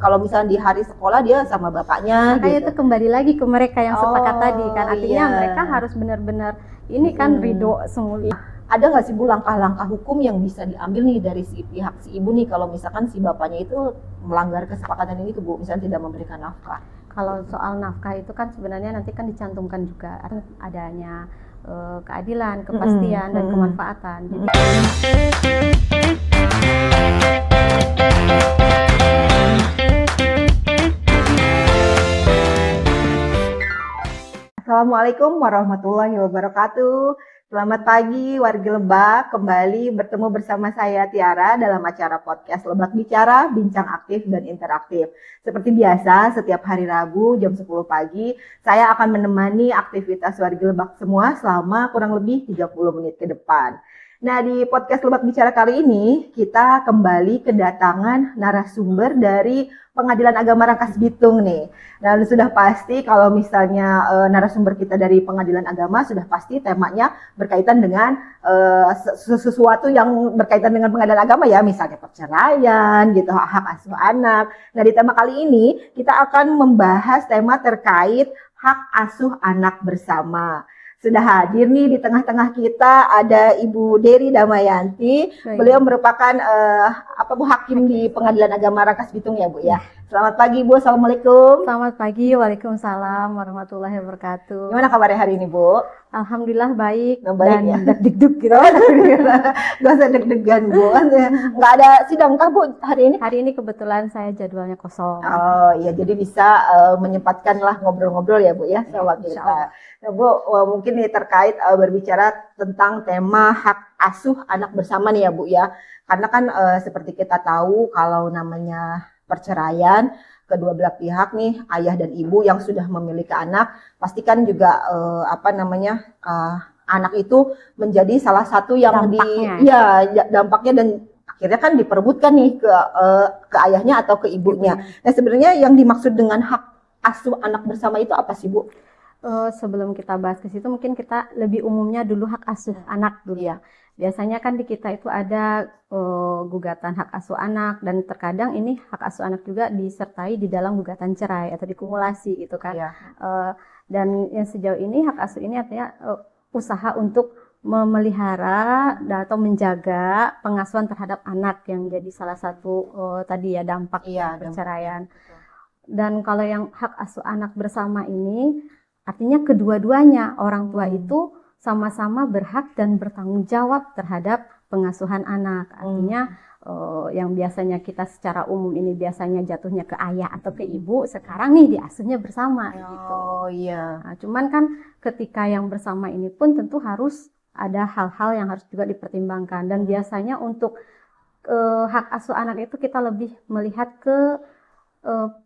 kalau misalnya di hari sekolah dia sama bapaknya. Makanya gitu. itu kembali lagi ke mereka yang sepakat tadi kan, artinya iya. mereka harus benar-benar ini kan ridho semua. Ada nggak sih Bu langkah-langkah hukum yang bisa diambil nih dari si pihak si ibu nih kalau misalkan si bapaknya itu melanggar kesepakatan ini tuh Bu, misalnya tidak memberikan nafkah? Kalau soal nafkah itu kan sebenarnya nanti kan dicantumkan juga adanya keadilan, kepastian dan kemanfaatan. Jadi Assalamualaikum warahmatullahi wabarakatuh. Selamat pagi wargi Lebak, kembali bertemu bersama saya Tiara dalam acara podcast Lebak Bicara, Bincang Aktif dan Interaktif. Seperti biasa, setiap hari Rabu jam 10 pagi, saya akan menemani aktivitas wargi Lebak semua selama kurang lebih 30 menit ke depan. Nah, di podcast Lebak Bicara kali ini, kita kembali kedatangan narasumber dari Pengadilan Agama Rangkas Bitung nih. Nah, sudah pasti kalau misalnya narasumber kita dari Pengadilan Agama, sudah pasti temanya berkaitan dengan sesuatu yang berkaitan dengan pengadilan agama ya, misalnya perceraian, gitu, hak asuh anak. Nah, di tema kali ini, kita akan membahas tema terkait hak asuh anak bersama. Sudah hadir nih di tengah-tengah kita ada Ibu Dery Damayanti. Baik. Beliau merupakan Bu hakim di Pengadilan Agama Rangkas Bitung ya Bu ya. Selamat pagi Bu, assalamualaikum. selamat pagi, waalaikumsalam warahmatullahi wabarakatuh. Gimana kabarnya hari ini Bu? Alhamdulillah baik, Baik dan ya. deg-deg gitu. Gak usah deg-degan Bu. Nggak ada sidang kah Bu hari ini? Hari ini kebetulan saya jadwalnya kosong. Oh iya, jadi bisa menyempatkan lah ngobrol-ngobrol ya Bu ya sama kita. Nah, Bu, mungkin nih terkait berbicara tentang tema hak asuh anak bersama nih ya Bu ya. Karena kan seperti kita tahu kalau namanya perceraian, kedua belah pihak nih, ayah dan ibu yang sudah memiliki anak, pastikan juga anak itu menjadi salah satu yang dampaknya dan akhirnya kan diperebutkan nih ke ayahnya atau ke ibunya. Nah, sebenarnya yang dimaksud dengan hak asuh anak bersama itu apa sih Bu? Sebelum kita bahas ke situ, mungkin kita lebih umumnya dulu hak asuh anak dulu ya. Biasanya kan di kita itu ada gugatan hak asuh anak, dan terkadang ini hak asuh anak juga disertai di dalam gugatan cerai atau dikumulasi gitu kan. Iya. Dan yang sejauh ini hak asuh ini artinya usaha untuk memelihara atau menjaga pengasuhan terhadap anak yang jadi salah satu tadi ya dampak perceraian. Dan kalau yang hak asuh anak bersama ini artinya kedua-duanya orang tua itu sama-sama berhak dan bertanggung jawab terhadap pengasuhan anak. Artinya yang biasanya kita secara umum ini biasanya jatuhnya ke ayah atau ke ibu, sekarang nih diasuhnya bersama gitu. Oh iya. Nah, cuman kan ketika yang bersama ini pun tentu harus ada hal-hal yang harus juga dipertimbangkan, dan biasanya untuk hak asuh anak itu kita lebih melihat ke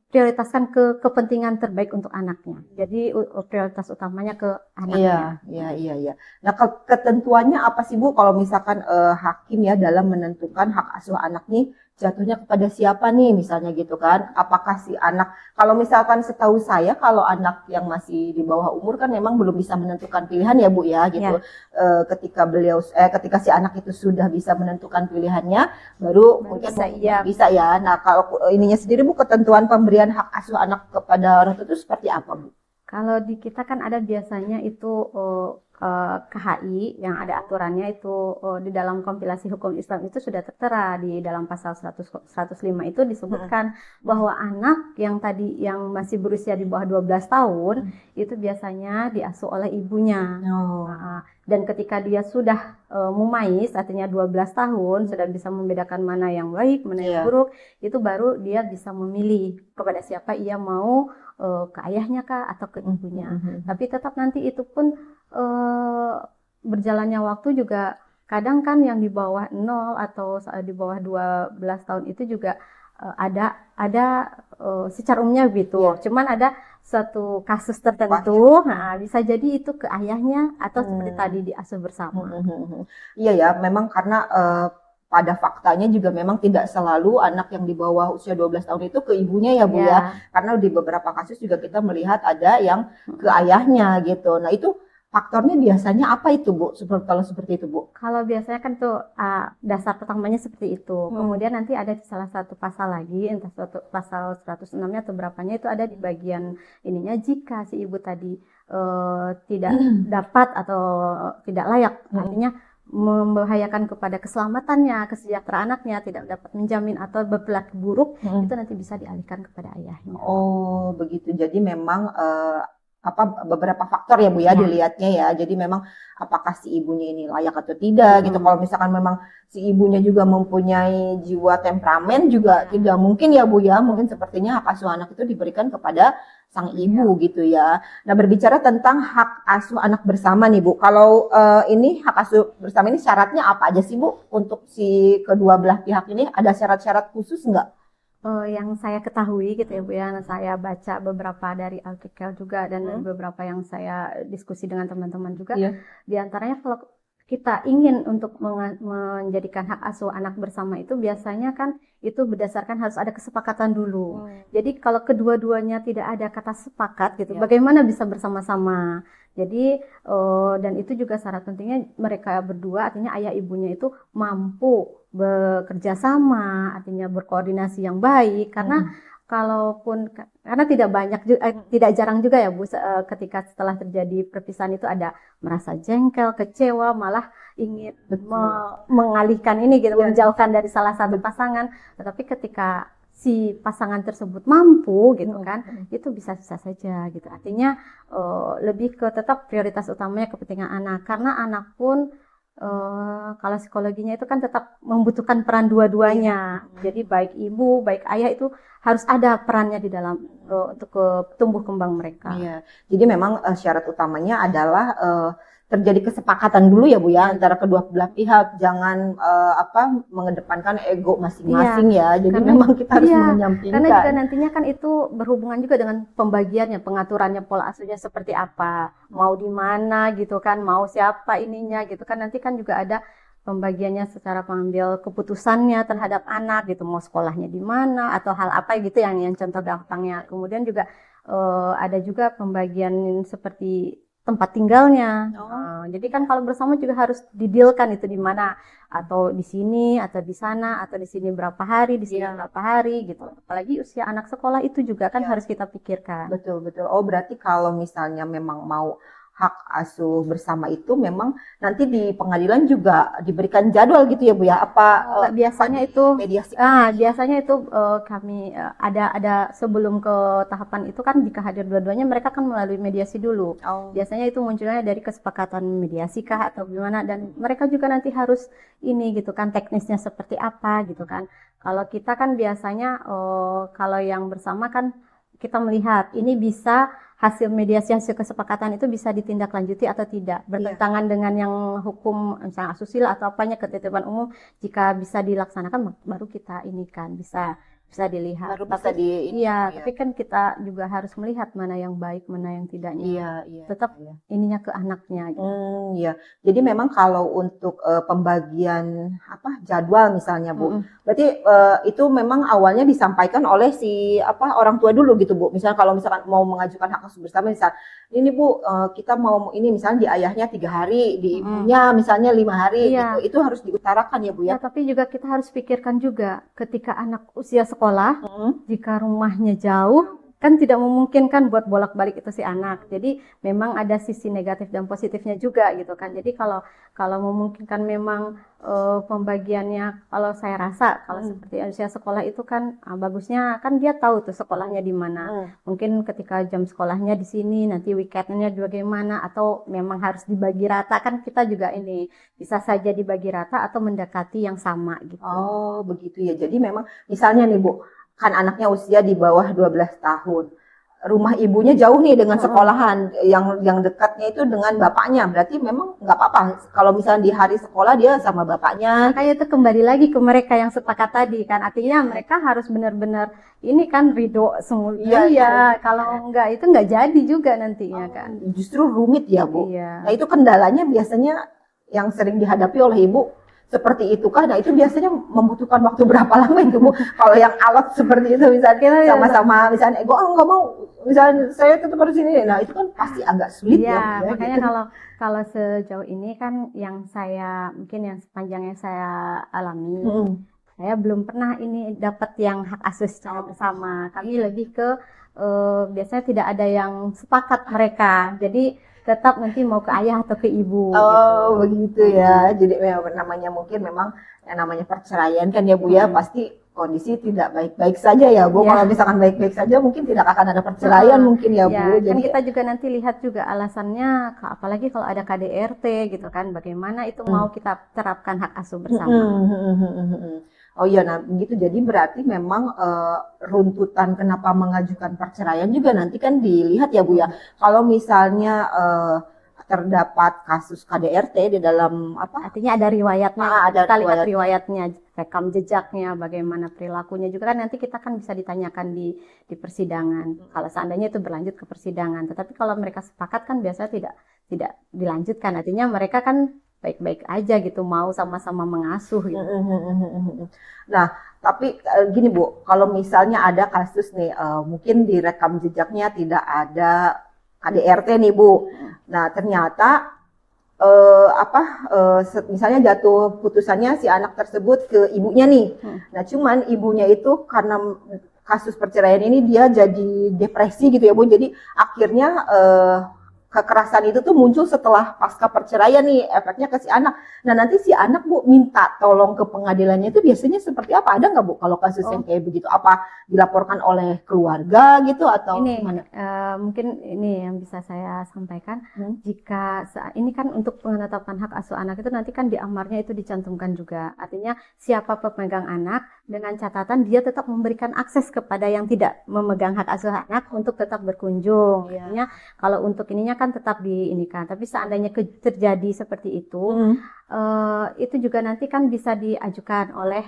prioritaskan ke kepentingan terbaik untuk anaknya. Jadi prioritas utamanya ke anaknya. Iya. Nah, ketentuannya apa sih Bu kalau misalkan hakim ya dalam menentukan hak asuh anak nih jatuhnya kepada siapa nih misalnya gitu kan? Apakah si anak, kalau misalkan setahu saya kalau anak yang masih di bawah umur kan memang belum bisa menentukan pilihan ya Bu ya gitu. Ketika si anak itu sudah bisa menentukan pilihannya baru mungkin bisa ya. Nah, kalau ininya sendiri Bu, ketentuan pemberian hak asuh anak kepada orang tua itu seperti apa Bu? Kalau di kita kan ada biasanya itu KHI yang ada aturannya itu di dalam kompilasi hukum Islam itu sudah tertera di dalam pasal 105 itu disebutkan bahwa anak yang tadi yang masih berusia di bawah 12 tahun itu biasanya diasuh oleh ibunya. Dan ketika dia sudah mumais, artinya 12 tahun, sudah bisa membedakan mana yang baik, mana yang buruk, itu baru dia bisa memilih kepada siapa ia mau, ke ayahnya kah atau ke ibunya. Tapi tetap nanti itu pun berjalannya waktu juga kadang kan yang di bawah 0 atau di bawah 12 tahun itu juga ada secara umumnya gitu. Cuman ada satu kasus tertentu, bisa jadi itu ke ayahnya atau seperti tadi diasuh bersama. Iya ya, memang karena pada faktanya juga memang tidak selalu anak yang di bawah usia 12 tahun itu ke ibunya ya Bu ya. Karena di beberapa kasus juga kita melihat ada yang ke ayahnya gitu. Nah, itu faktornya biasanya apa itu Bu? Kalau seperti itu Bu? Kalau biasanya kan tuh dasar pertamanya seperti itu. Kemudian nanti ada di salah satu pasal lagi, entah suatu pasal 106-nya atau berapanya, itu ada di bagian ininya, jika si ibu tadi tidak dapat atau tidak layak, artinya membahayakan kepada keselamatannya, kesejahteraan anaknya, tidak dapat menjamin atau berperilaku buruk, itu nanti bisa dialihkan kepada ayahnya. Oh, begitu. Jadi memang beberapa faktor ya Bu ya dilihatnya ya. Jadi memang apakah si ibunya ini layak atau tidak gitu. Kalau misalkan memang si ibunya juga mempunyai jiwa temperamen juga tidak mungkin ya Bu ya. Mungkin sepertinya hak asuh anak itu diberikan kepada sang ibu gitu ya. Nah, berbicara tentang hak asuh anak bersama nih Bu. Kalau ini hak asuh bersama ini syaratnya apa aja sih Bu? Untuk si kedua belah pihak ini ada syarat-syarat khusus nggak? Yang saya ketahui gitu ya Bu ya, saya baca beberapa dari artikel juga dan beberapa yang saya diskusi dengan teman-teman juga, di antaranya kalau kita ingin untuk menjadikan hak asuh anak bersama itu biasanya kan itu berdasarkan harus ada kesepakatan dulu. Jadi kalau kedua-duanya tidak ada kata sepakat gitu, bagaimana bisa bersama-sama? Jadi dan itu juga syarat pentingnya mereka berdua, artinya ayah ibunya itu mampu bekerja sama, artinya berkoordinasi yang baik. Karena karena tidak banyak tidak jarang juga ya Bu, ketika setelah terjadi perpisahan itu ada merasa jengkel, kecewa, malah ingin mengalihkan ini gitu, menjauhkan dari salah satu pasangan. Tetapi ketika si pasangan tersebut mampu gitu kan, itu bisa-bisa saja gitu. Artinya lebih ke tetap prioritas utamanya kepentingan anak, karena anak pun kalau psikologinya itu kan tetap membutuhkan peran dua-duanya. Jadi baik ibu, baik ayah itu harus ada perannya di dalam untuk tumbuh kembang mereka. Iya. Jadi memang syarat utamanya adalah terjadi kesepakatan dulu ya Bu ya antara kedua belah pihak, jangan mengedepankan ego masing-masing ya. Jadi memang kita harus menyampingkan. Karena juga nantinya kan itu berhubungan juga dengan pembagiannya, pengaturannya, pola asuhnya seperti apa, mau di mana gitu kan, mau siapa ininya gitu kan, nanti kan juga ada pembagiannya secara pengambil keputusannya terhadap anak gitu, mau sekolahnya di mana atau hal apa gitu yang contoh gampangnya. Kemudian juga ada juga pembagian seperti tempat tinggalnya. Jadi kan kalau bersama juga harus didilkan itu di mana, atau di sini atau di sana, atau di sini berapa hari, di sini berapa hari gitu. Apalagi usia anak sekolah itu juga kan harus kita pikirkan. Betul. Oh, berarti kalau misalnya memang mau hak asuh bersama itu memang nanti di pengadilan juga diberikan jadwal gitu ya Bu ya? Apa biasanya itu mediasi? Biasanya itu kami ada sebelum ke tahapan itu kan, jika hadir dua-duanya mereka kan melalui mediasi dulu. Biasanya itu munculnya dari kesepakatan mediasi kah atau gimana, dan mereka juga nanti harus ini gitu kan, teknisnya seperti apa gitu kan. Kalau kita kan biasanya kalau yang bersama kan kita melihat ini bisa hasil mediasi, hasil kesepakatan itu bisa ditindaklanjuti atau tidak, bertentangan dengan yang hukum misalnya asusila atau apanya, ketertiban umum, jika bisa dilaksanakan baru kita ini kan bisa dilihat. Baru bisa tapi kan kita juga harus melihat mana yang baik, mana yang tidaknya. Tetap ininya ke anaknya gitu. Jadi memang kalau untuk pembagian jadwal misalnya Bu, berarti itu memang awalnya disampaikan oleh si orang tua dulu gitu Bu. Misalnya kalau misalkan mau mengajukan hak asuh bersama, misal ini Bu, kita mau ini misalnya di ayahnya 3 hari, di ibunya misalnya 5 hari gitu. Itu harus diutarakan ya Bu ya. Tapi juga kita harus pikirkan juga ketika anak usia sekolah, jika rumahnya jauh kan tidak memungkinkan buat bolak-balik itu si anak. Jadi memang ada sisi negatif dan positifnya juga gitu kan. Jadi kalau memungkinkan memang pembagiannya, kalau saya rasa kalau seperti usia sekolah itu kan bagusnya kan dia tahu tuh sekolahnya di mana. Mungkin ketika jam sekolahnya di sini, nanti weekendnya bagaimana, atau memang harus dibagi rata, kan kita juga ini bisa saja dibagi rata atau mendekati yang sama gitu. Oh, begitu ya. Jadi memang misalnya nih Bu, kan anaknya usia di bawah 12 tahun. Rumah ibunya jauh nih dengan sekolahan, yang dekatnya itu dengan bapaknya. Berarti memang nggak apa-apa kalau misalnya di hari sekolah dia sama bapaknya. Kayak itu kembali lagi ke mereka yang sepakat tadi kan. Artinya mereka harus benar-benar ini kan ridho semua. Kalau enggak itu nggak jadi juga nantinya kan. Justru rumit ya Bu. Nah itu kendalanya biasanya yang sering dihadapi oleh ibu seperti itu kan? Nah itu biasanya membutuhkan waktu berapa lama itu Bu? Kalau yang alat seperti itu misalnya sama-sama misalnya gue nggak mau, misalnya saya tetap harus ini, nah itu kan pasti agak sulit ya. Makanya gitu. kalau sejauh ini kan yang saya mungkin yang sepanjang yang saya alami, saya belum pernah ini dapat yang hak asuh secara bersama. Kami lebih ke biasanya tidak ada yang sepakat mereka. Jadi tetap nanti mau ke ayah atau ke ibu. Oh, begitu ya. Jadi namanya mungkin memang yang namanya perceraian kan ya Bu ya, pasti kondisi tidak baik-baik saja ya Bu. Kalau misalkan baik-baik saja mungkin tidak akan ada perceraian mungkin ya Bu. Jadi kan kita juga nanti lihat juga alasannya, apalagi kalau ada KDRT gitu kan, bagaimana itu mau kita terapkan hak asuh bersama. Oh iya, nah begitu. Jadi berarti memang runtutan kenapa mengajukan perceraian juga nanti kan dilihat ya Bu ya. Kalau misalnya terdapat kasus KDRT di dalam apa? Artinya ada riwayatnya. Ada kita lihat riwayatnya, rekam jejaknya, bagaimana perilakunya juga kan nanti kita kan bisa ditanyakan di persidangan. Kalau seandainya itu berlanjut ke persidangan. Tetapi kalau mereka sepakat kan biasanya tidak dilanjutkan. Artinya mereka kan baik-baik aja gitu, mau sama-sama mengasuh gitu. Nah, tapi gini Bu, kalau misalnya ada kasus nih, mungkin di rekam jejaknya tidak ada KDRT nih Bu. Nah, ternyata misalnya jatuh putusannya si anak tersebut ke ibunya nih. Nah, cuman ibunya itu karena kasus perceraian ini dia jadi depresi gitu ya Bu. Jadi akhirnya kekerasan itu tuh muncul setelah pasca perceraian nih, efeknya ke si anak. Nah nanti si anak Bu minta tolong ke pengadilannya itu biasanya seperti apa? Ada nggak Bu kalau kasus yang kayak begitu? Apa dilaporkan oleh keluarga gitu atau gimana? Mungkin ini yang bisa saya sampaikan. Jika ini kan untuk penetapan hak asuh anak itu nanti kan di amarnya itu dicantumkan juga. Artinya siapa pemegang anak dengan catatan dia tetap memberikan akses kepada yang tidak memegang hak asuh anak untuk tetap berkunjung. Artinya kalau untuk ininya kan tetap diinikan. Tapi seandainya terjadi seperti itu, itu juga nanti kan bisa diajukan oleh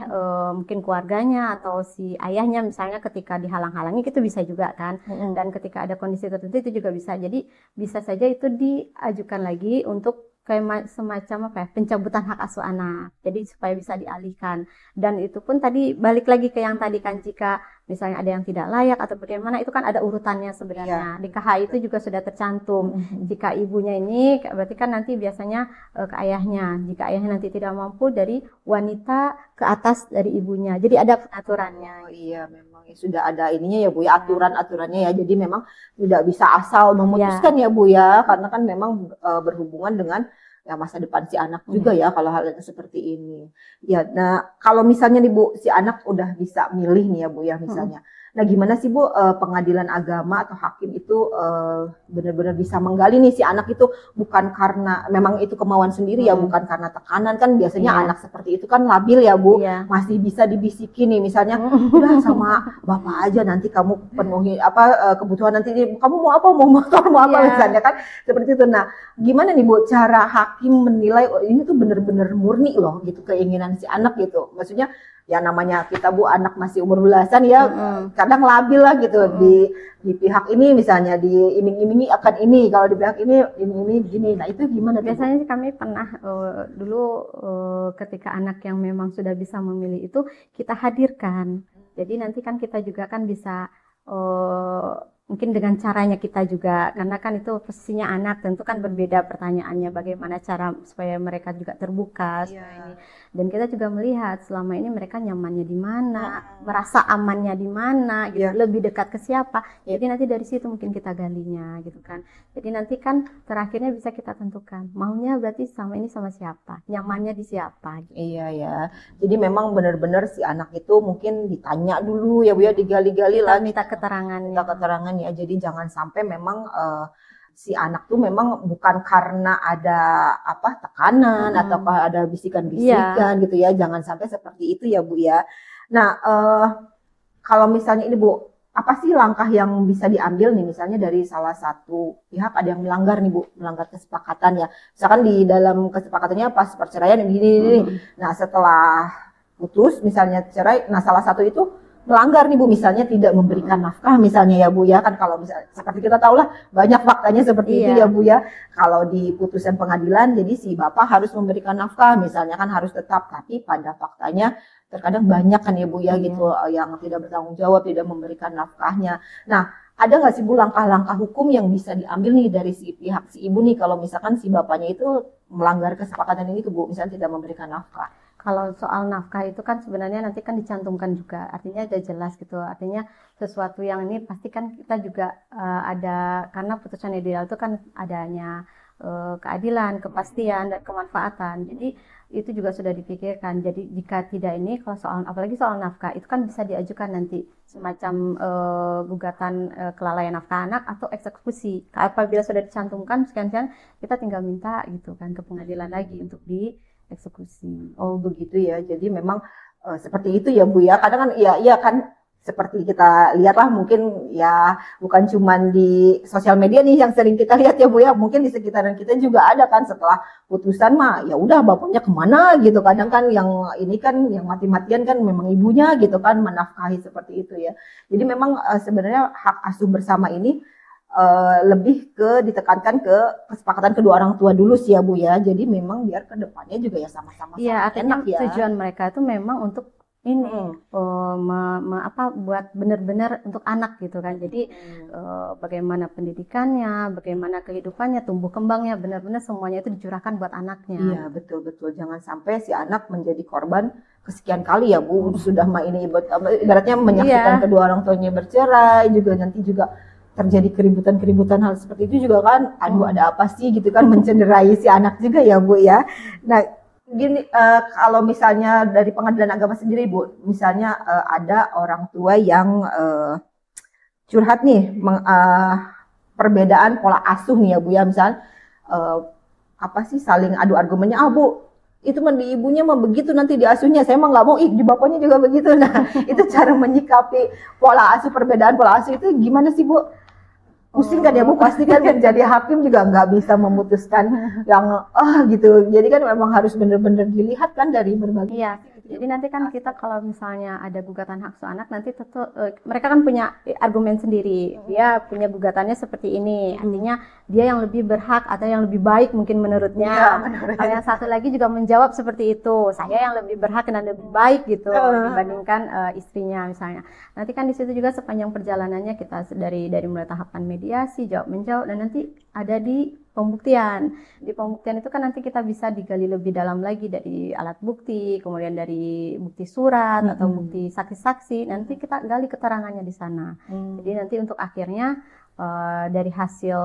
mungkin keluarganya atau si ayahnya misalnya ketika dihalang-halangi itu bisa juga kan. Dan ketika ada kondisi tertentu itu juga bisa. Jadi bisa saja itu diajukan lagi untuk kayak semacam apa ya, pencabutan hak asuh anak. Jadi supaya bisa dialihkan. Dan itu pun tadi balik lagi ke yang tadi kan, jika misalnya ada yang tidak layak atau bagaimana, itu kan ada urutannya sebenarnya. Di KHI itu juga sudah tercantum. Jika ibunya ini berarti kan nanti biasanya ke ayahnya. Jika ayahnya nanti tidak mampu, dari wanita ke atas dari ibunya. Jadi ada peraturannya. Oh iya, memang sudah ada ininya ya Bu ya, aturan-aturannya ya. Jadi memang tidak bisa asal memutuskan ya Bu ya, karena kan memang berhubungan dengan ya masa depan si anak juga ya kalau hal yang seperti ini. Ya, nah kalau misalnya nih Bu, si anak udah bisa milih nih ya Bu ya misalnya. Nah gimana sih Bu pengadilan agama atau hakim itu benar-benar bisa menggali nih si anak itu bukan karena memang itu kemauan sendiri ya, bukan karena tekanan kan biasanya anak seperti itu kan labil ya Bu, masih bisa dibisikin nih misalnya udah sama bapak aja nanti kamu penuhi kebutuhan nanti kamu mau apa, mau motor mau apa misalnya kan seperti itu. Nah gimana nih Bu cara hakim menilai ini tuh benar-benar murni loh gitu keinginan si anak gitu, maksudnya ya namanya kita Bu anak masih umur belasan ya, kadang labil lah gitu di pihak ini misalnya diiming-imingi akan ini, kalau di pihak ini gini. Nah itu gimana? Biasanya sih kami pernah dulu ketika anak yang memang sudah bisa memilih itu kita hadirkan. Jadi nanti kan kita juga kan bisa mungkin dengan caranya kita juga, karena kan itu posisinya anak tentu kan berbeda pertanyaannya, bagaimana cara supaya mereka juga terbuka ini. Dan kita juga melihat selama ini mereka nyamannya di mana, merasa amannya di mana gitu, lebih dekat ke siapa. Jadi nanti dari situ mungkin kita galinya gitu kan. Jadi nanti kan terakhirnya bisa kita tentukan maunya berarti sama ini sama siapa, nyamannya di siapa gitu. Iya ya, jadi memang benar-benar si anak itu mungkin ditanya dulu ya Bu ya, digali-gali lah, minta keterangan ya. Jadi jangan sampai memang si anak tuh memang bukan karena ada tekanan atau ada bisikan-bisikan gitu ya, jangan sampai seperti itu ya Bu ya. Nah kalau misalnya ini Bu, apa sih langkah yang bisa diambil nih misalnya dari salah satu pihak ada yang melanggar nih Bu, melanggar kesepakatan ya, misalkan di dalam kesepakatannya pas perceraian gini. Nah setelah putus misalnya cerai, nah salah satu itu melanggar nih Bu, misalnya tidak memberikan nafkah misalnya ya Bu ya, kan kalau misalnya seperti kita tahu lah banyak faktanya seperti itu ya Bu ya. Kalau di putusan pengadilan jadi si bapak harus memberikan nafkah misalnya kan harus tetap, tapi pada faktanya terkadang banyak kan ya Bu ya gitu yang tidak bertanggung jawab, tidak memberikan nafkahnya. Nah, ada nggak sih Bu langkah-langkah hukum yang bisa diambil nih dari si pihak si ibu nih kalau misalkan si bapaknya itu melanggar kesepakatan ini ke Bu, misalnya tidak memberikan nafkah? Kalau soal nafkah itu kan sebenarnya nanti kan dicantumkan juga, artinya udah jelas gitu. Artinya sesuatu yang ini pasti kan kita juga ada, karena putusan ideal itu kan adanya keadilan, kepastian, dan kemanfaatan. Jadi itu juga sudah dipikirkan. Jadi jika tidak ini, kalau soal apalagi soal nafkah itu kan bisa diajukan nanti semacam gugatan kelalaian nafkah anak atau eksekusi. Apabila sudah dicantumkan sekian-sekian, kita tinggal minta gitu kan ke pengadilan lagi untuk dieksekusi. Oh begitu ya. Jadi memang seperti itu ya Bu ya. Kadang kan iya kan seperti kita lihatlah mungkin ya bukan cuman di sosial media nih yang sering kita lihat ya Bu ya. Mungkin di sekitaran kita juga ada kan setelah putusan mah ya udah bapaknya kemana gitu. Kadang kan yang ini kan yang mati-matian kan memang ibunya gitu kan menafkahi seperti itu ya. Jadi memang sebenarnya hak asuh bersama ini lebih ke ditekankan ke kesepakatan kedua orang tua dulu sih ya Bu ya. Jadi memang biar ke depannya juga ya sama-sama artinya enak ya. Tujuan mereka itu memang untuk ini buat benar-benar untuk anak gitu kan. Jadi bagaimana pendidikannya, bagaimana kehidupannya, tumbuh kembangnya, benar-benar semuanya itu dicurahkan buat anaknya. Iya betul-betul, jangan sampai si anak menjadi korban kesekian kali ya Bu. Sudah ini ibaratnya menyaksikan kedua orang tuanya bercerai, juga nanti juga terjadi keributan-keributan hal seperti itu juga kan, aduh ada apa sih gitu kan, mencederai si anak juga ya Bu ya. Nah gini, kalau misalnya dari pengadilan agama sendiri Bu, misalnya ada orang tua yang curhat nih, perbedaan pola asuh nih ya Bu ya, misalnya apa sih saling adu argumennya, Bu itu mah di ibunya mah begitu nanti di asuhnya, saya mah nggak mau, di bapaknya juga begitu. Nah itu cara menyikapi pola asuh, perbedaan pola asuh itu gimana sih Bu? Pusing kan ya Bu, pasti kan menjadi hakim juga nggak bisa memutuskan yang gitu. Jadi kan memang harus benar-benar dilihat kan dari berbagai. Iya. Jadi nanti kan kita kalau misalnya ada gugatan hak asuh anak, nanti tentu mereka kan punya argumen sendiri. Dia punya gugatannya seperti ini. Artinya dia yang lebih berhak atau yang lebih baik mungkin menurutnya. Kalau yang satu lagi juga menjawab seperti itu. Saya yang lebih berhak dan lebih baik gitu dibandingkan istrinya misalnya. Nanti kan di situ juga sepanjang perjalanannya kita dari mulai tahapan mediasi, jawab menjawab, dan nanti ada di pembuktian. Di pembuktian itu kan nanti kita bisa digali lebih dalam lagi dari alat bukti, kemudian dari bukti surat atau bukti saksi-saksi. Nanti kita gali keterangannya di sana. Jadi nanti untuk akhirnya dari hasil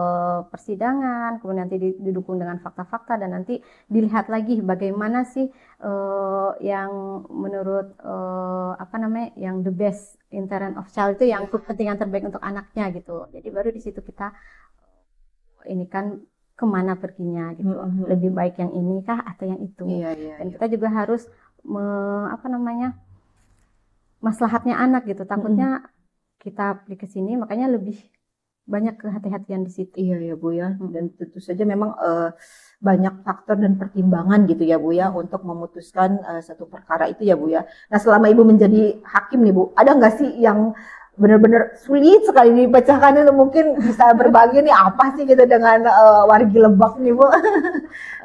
persidangan, kemudian nanti didukung dengan fakta-fakta, dan nanti dilihat lagi bagaimana sih yang menurut yang the best interest of child itu, yang kepentingan terbaik untuk anaknya gitu. Jadi baru di situ kita ini kan kemana perginya gitu, lebih baik yang ini kah atau yang itu. Dan kita juga harus maslahatnya anak gitu, takutnya kita pergi ke sini, makanya lebih banyak kehati-hatian di situ. Iya ya Bu ya, dan tentu saja memang banyak faktor dan pertimbangan gitu ya Bu ya untuk memutuskan satu perkara itu ya Bu ya. Nah selama Ibu menjadi hakim nih Bu, ada nggak sih yang benar-benar sulit sekali dipecahkan, itu mungkin bisa berbagi nih apa sih gitu dengan wargi Lebak nih Bu?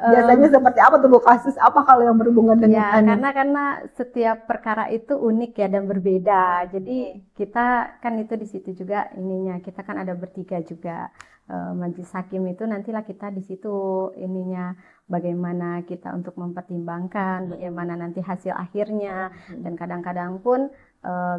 Biasanya seperti apa tuh Bu, kasus apa kalau yang berhubungan dengan karena setiap perkara itu unik ya dan berbeda. Jadi kita kan itu di situ juga ininya, kita kan ada bertiga juga majelis hakim itu, nantilah kita di situ ininya bagaimana kita untuk mempertimbangkan bagaimana nanti hasil akhirnya. Dan kadang-kadang pun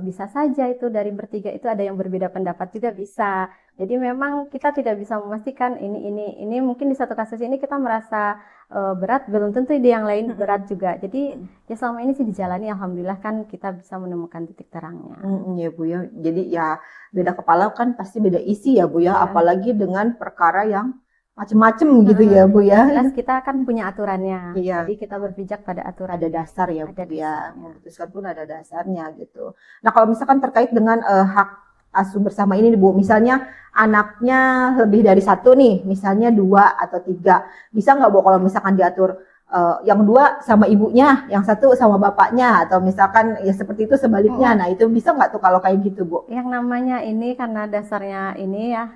bisa saja itu dari bertiga itu ada yang berbeda pendapat juga bisa. Jadi memang kita tidak bisa memastikan ini mungkin di satu kasus ini kita merasa berat, belum tentu di yang lain berat juga. Jadi ya selama ini sih dijalani, alhamdulillah kan kita bisa menemukan titik terangnya. Ya Bu ya. Jadi ya beda kepala kan pasti beda isi ya Bu ya, apalagi dengan perkara yang macem-macem gitu ya Bu ya. Jelas kita kan punya aturannya. Jadi kita berpijak pada aturan. Ada dasar ya Bu ya. Memutuskan pun ada dasarnya gitu. Nah kalau misalkan terkait dengan hak asuh bersama ini Bu, misalnya anaknya lebih dari satu nih, misalnya 2 atau 3, bisa nggak Bu kalau misalkan diatur yang dua sama ibunya, yang satu sama bapaknya, atau misalkan ya seperti itu sebaliknya. Nah itu bisa nggak tuh kalau kayak gitu, Bu? Yang namanya ini karena dasarnya ini ya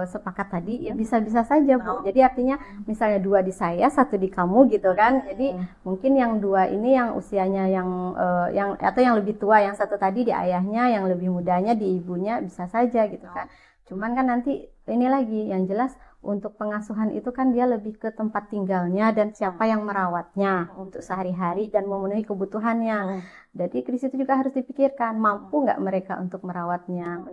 sepakat tadi ya bisa-bisa saja Bu. Jadi artinya misalnya 2 di saya, 1 di kamu gitu kan. Jadi mungkin yang 2 ini yang usianya yang atau yang lebih tua, yang satu tadi di ayahnya, yang lebih mudanya di ibunya bisa saja gitu kan. Cuman kan nanti ini lagi yang jelas untuk pengasuhan itu kan dia lebih ke tempat tinggalnya dan siapa yang merawatnya untuk sehari-hari dan memenuhi kebutuhannya. Jadi di situ juga harus dipikirkan mampu nggak mereka untuk merawatnya,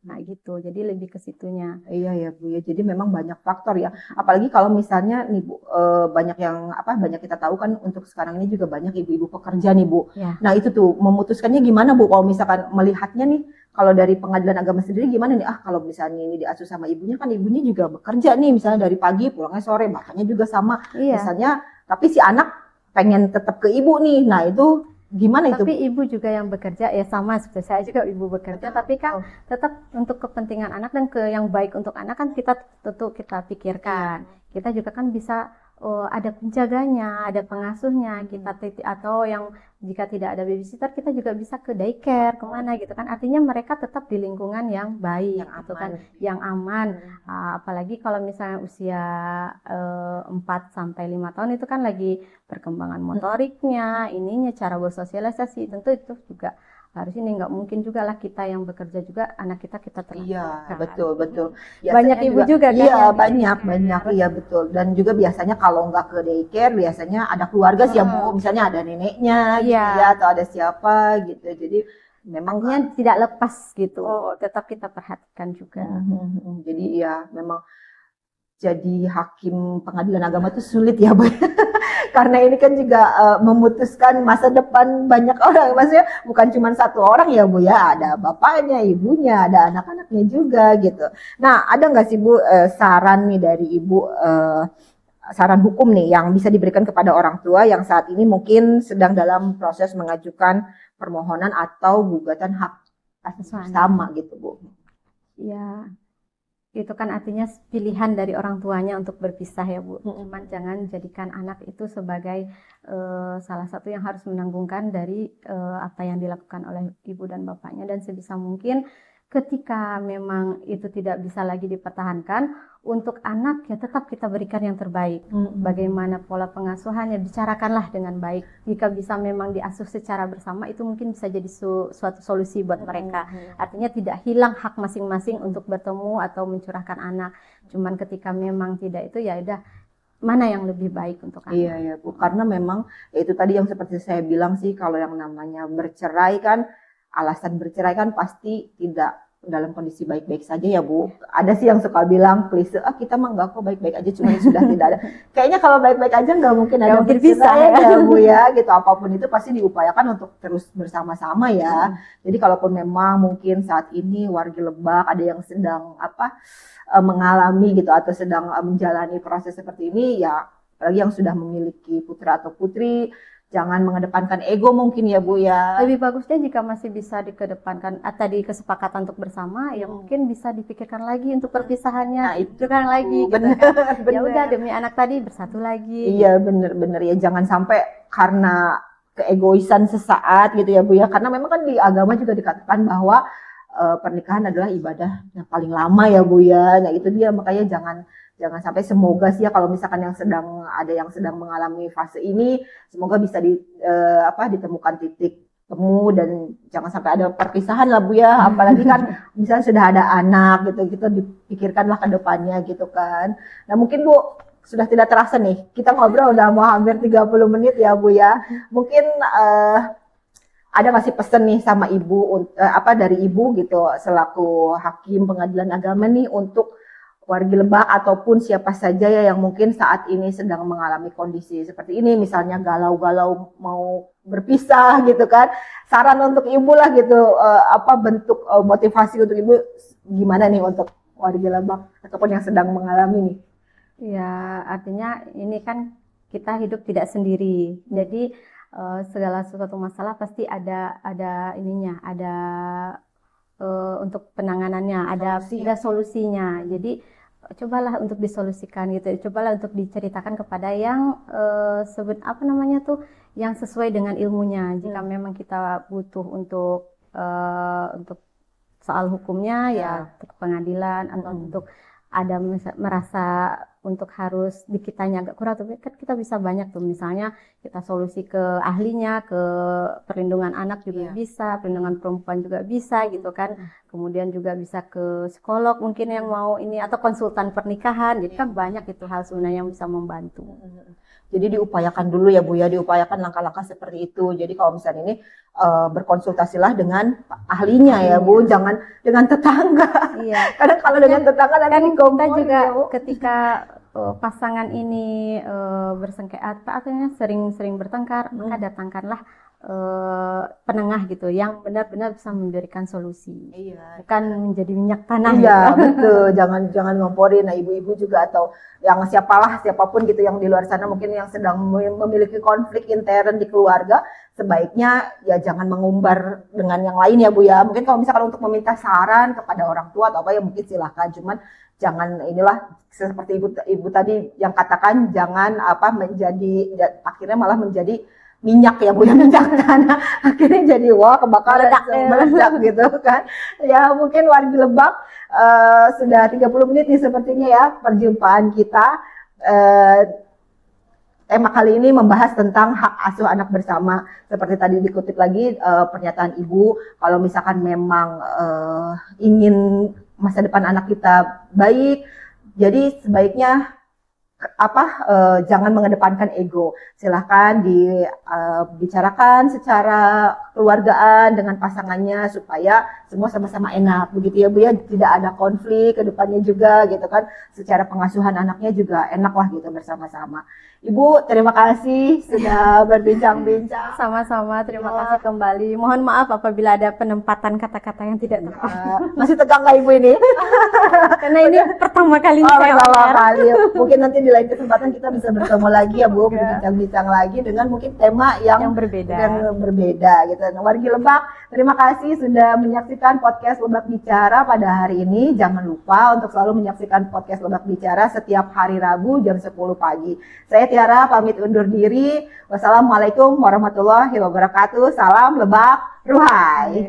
nah gitu. Jadi lebih ke situnya. Iya ya Bu ya. Jadi memang banyak faktor ya. Apalagi kalau misalnya nih Bu, banyak yang banyak kita tahu kan untuk sekarang ini juga banyak ibu-ibu pekerja nih Bu. Ya. Nah itu tuh memutuskannya gimana Bu? Kalau misalkan melihatnya nih, kalau dari pengadilan agama sendiri gimana nih? Kalau misalnya ini diasuh sama ibunya kan ibunya juga bekerja nih, misalnya dari pagi pulangnya sore, bapaknya juga sama. Iya. Misalnya, tapi si anak pengen tetap ke ibu nih. Nah itu gimana itu? Tapi ibu juga yang bekerja ya sama seperti saya juga ibu bekerja, tapi kan tetap untuk kepentingan anak dan yang baik untuk anak kan kita tentu kita pikirkan. Kita juga kan bisa ada penjaganya, ada pengasuhnya, kita atau yang jika tidak ada babysitter kita juga bisa ke daycare kemana gitu kan. Artinya mereka tetap di lingkungan yang baik, gitu kan, yang aman. Apalagi kalau misalnya usia 4 sampai 5 tahun itu kan lagi perkembangan motoriknya, ininya cara bersosialisasi, tentu itu juga harus ini nggak mungkin juga lah kita yang bekerja juga anak kita terlalu. Iya betul. Biasanya banyak ibu juga kan? Iya banyak iya betul. Dan juga biasanya kalau nggak ke daycare biasanya ada keluarga sih ya Bu, misalnya ada neneknya gitu ya atau ada siapa gitu. Jadi memangnya tidak lepas gitu, tetap kita perhatikan juga. Jadi ya memang jadi hakim pengadilan agama itu sulit ya Bu. Karena ini kan juga memutuskan masa depan banyak orang, maksudnya bukan cuma satu orang ya Bu ya, ada bapaknya, ibunya, ada anak-anaknya juga gitu. Nah ada nggak sih Bu saran nih dari Ibu, saran hukum nih yang bisa diberikan kepada orang tua yang saat ini mungkin sedang dalam proses mengajukan permohonan atau gugatan hak asasi bersama gitu Bu? Ya. Itu kan artinya pilihan dari orang tuanya untuk berpisah ya Bu. Cuman jangan jadikan anak itu sebagai salah satu yang harus menanggungkan dari apa yang dilakukan oleh ibu dan bapaknya. Dan sebisa mungkin ketika memang itu tidak bisa lagi dipertahankan, untuk anak ya tetap kita berikan yang terbaik. Bagaimana pola pengasuhannya, bicarakanlah dengan baik. Jika bisa memang diasuh secara bersama, itu mungkin bisa jadi suatu solusi buat mereka. Artinya tidak hilang hak masing-masing untuk bertemu atau mencurahkan anak. Cuman ketika memang tidak itu ya udah mana yang lebih baik untuk anak. Iya ya Bu, karena memang ya itu tadi yang seperti saya bilang sih, kalau yang namanya bercerai kan, alasan bercerai kan pasti tidak dalam kondisi baik-baik saja ya Bu. Ada sih yang suka bilang klise, kita mah enggak kok baik-baik aja, cuma sudah tidak ada. Kayaknya kalau baik-baik aja nggak mungkin ada bercerai ya Bu ya, gitu. Apapun itu pasti diupayakan untuk terus bersama-sama ya. Jadi kalaupun memang mungkin saat ini warga Lebak ada yang sedang mengalami gitu atau sedang menjalani proses seperti ini ya, apalagi yang sudah memiliki putra atau putri, jangan mengedepankan ego mungkin ya Bu ya. Lebih bagusnya jika masih bisa dikedepankan tadi kesepakatan untuk bersama, ya mungkin bisa dipikirkan lagi untuk perpisahannya. Nah, itu kan lagi bener, gitu kan. Ya udah demi anak tadi bersatu lagi. Iya bener ya, jangan sampai karena keegoisan sesaat gitu ya Bu ya. Karena memang kan di agama juga dikatakan bahwa pernikahan adalah ibadah yang paling lama ya Bu ya. Nah itu dia, makanya jangan sampai, semoga sih ya kalau misalkan yang sedang mengalami fase ini, semoga bisa ditemukan titik temu dan jangan sampai ada perpisahan lah Bu ya. Apalagi kan misalnya sudah ada anak gitu dipikirkanlah ke depannya gitu kan. Nah mungkin Bu sudah tidak terasa nih, kita ngobrol udah mau hampir 30 menit ya Bu ya. Mungkin ada nggak sih pesan nih sama Ibu, dari Ibu gitu selaku hakim pengadilan agama nih untuk wargi Lebak ataupun siapa saja ya yang mungkin saat ini sedang mengalami kondisi seperti ini, misalnya galau-galau mau berpisah gitu kan. Saran untuk Ibu lah gitu, bentuk motivasi untuk Ibu gimana nih untuk wargi Lebak ataupun yang sedang mengalami nih? Ya, artinya ini kan kita hidup tidak sendiri. Jadi segala sesuatu masalah pasti ada ininya, ada untuk penanganannya, ada solusinya. Jadi cobalah untuk disolusikan gitu, cobalah untuk diceritakan kepada yang apa namanya tuh, yang sesuai dengan ilmunya. Jika memang kita butuh untuk soal hukumnya ya ke pengadilan, atau untuk ada merasa untuk harus di kitanya agak kurang, tapi kan kita bisa banyak tuh, misalnya kita solusi ke ahlinya, ke perlindungan anak juga bisa, perlindungan perempuan juga bisa gitu kan. Kemudian juga bisa ke psikolog mungkin yang mau ini, atau konsultan pernikahan. Jadi kan banyak itu hal sebenarnya yang bisa membantu. Jadi diupayakan dulu ya Bu ya, diupayakan langkah-langkah seperti itu. Jadi kalau misalnya ini berkonsultasilah dengan ahlinya ya Bu, jangan dengan tetangga. Iya. Karena kalau dengan tetangga nanti kan kita juga ya, Bu. ketika pasangan ini bersengketa, artinya sering bertengkar, maka datangkanlah penengah gitu, yang benar-benar bisa memberikan solusi, bukan menjadi minyak tanah. Iya, betul. Jangan ngomporin. Nah, ibu-ibu juga atau yang siapapun gitu yang di luar sana mungkin yang sedang memiliki konflik intern di keluarga, sebaiknya ya jangan mengumbar dengan yang lain ya Bu ya. Mungkin kalau misalkan untuk meminta saran kepada orang tua atau apa ya mungkin silahkan, cuman jangan inilah seperti ibu tadi yang katakan, jangan akhirnya malah menjadi minyak ya Bu, ya minyak tanah, akhirnya jadi kebakaran meledak gitu kan ya. Mungkin wargi Lebak sudah 30 menit nih sepertinya ya perjumpaan kita. Tema kali ini membahas tentang hak asuh anak bersama. Seperti tadi dikutip lagi pernyataan Ibu, kalau misalkan memang ingin masa depan anak kita baik, jadi sebaiknya jangan mengedepankan ego. Silahkan dibicarakan secara keluargaan dengan pasangannya supaya semua sama-sama enak, begitu ya Bu ya, tidak ada konflik ke depannya juga gitu kan. Secara pengasuhan anaknya juga enak lah gitu bersama-sama. Ibu, terima kasih sudah berbincang-bincang. Sama-sama, terima kasih kembali. Mohon maaf apabila ada penempatan kata-kata yang tidak tepat. Masih tegang nggak Ibu ini? Karena ini pertama kali saya kali. Mungkin nanti di lain kesempatan kita bisa bertemu lagi ya Bu, berbincang-bincang lagi dengan mungkin tema yang berbeda gitu. Nah, wargi Lebak, terima kasih sudah menyaksikan podcast Lebak Bicara pada hari ini. Jangan lupa untuk selalu menyaksikan podcast Lebak Bicara setiap hari Rabu jam 10 pagi. Saya Tiara pamit undur diri. Wassalamualaikum warahmatullahi wabarakatuh. Salam Lebak Ruhai.